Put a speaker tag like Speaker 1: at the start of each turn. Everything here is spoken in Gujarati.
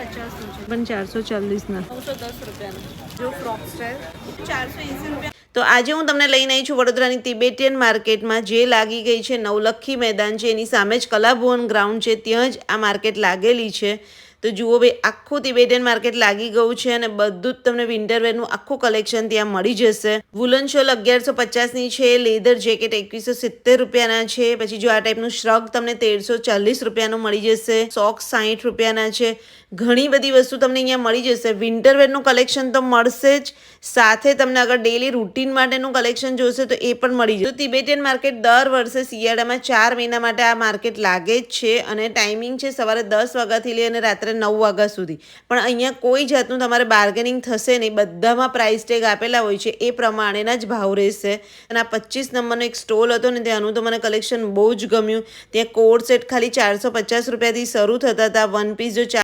Speaker 1: 450 છે
Speaker 2: પણ 440 ના
Speaker 1: 910 રૂપિયાનો જો ફ્રોક સ્ટાઇલ 480 રૂપિયા।
Speaker 2: તો આજે હું તમને લઈને આવી છું વડોદરાની તિબેટિયન માર્કેટમાં, જે લાગી ગઈ છે નવલખી મેદાન છે એની સામે જ કલાભુવન ગ્રાઉન્ડ છે, ત્યાં જ આ માર્કેટ લાગેલી છે। તો જુઓ ભાઈ, આખું તિબેટિયન માર્કેટ લાગી ગયું છે અને બધું જ તમને વિન્ટરવેરનું આખું કલેક્શન ત્યાં મળી જશે। વુલન શોલ 1150ની છે, લેધર જેકેટ 2170 રૂપિયાના છે, પછી જો આ ટાઈપનું શ્રગ તમને 1340 રૂપિયાનું મળી જશે, સોક્સ 60 રૂપિયાના છે। ઘણી બધી વસ્તુ તમને અહીંયા મળી જશે। વિન્ટરવેરનું કલેક્શન તો મળશે જ, સાથે તમને અગર ડેલી રૂટીન માટેનું કલેક્શન જોશે તો એ પણ મળી જશે। તો તિબેટિયન માર્કેટ દર વર્ષે શિયાળામાં 4 મહિના માટે આ માર્કેટ લાગે જ છે અને ટાઈમિંગ છે સવારે 10 વાગ્યાથી લઈ અને રાત્રે 9 વાગ્યા સુધી। પણ અહીંયા કોઈ જાતનું તમારે બાર્ગેનિંગ થશે નહીં, બધામાં પ્રાઇસ ટેગ આપેલા હોય છે, એ પ્રમાણેના જ ભાવ રહેશે। અને આ 25 નંબરનો એક સ્ટોલ હતો ને, ત્યાંનું તો મને કલેક્શન બહુ જ ગમ્યું। ત્યાં કોડ સેટ ખાલી 450 રૂપિયાથી શરૂ થતા હતા, વન પીસ જો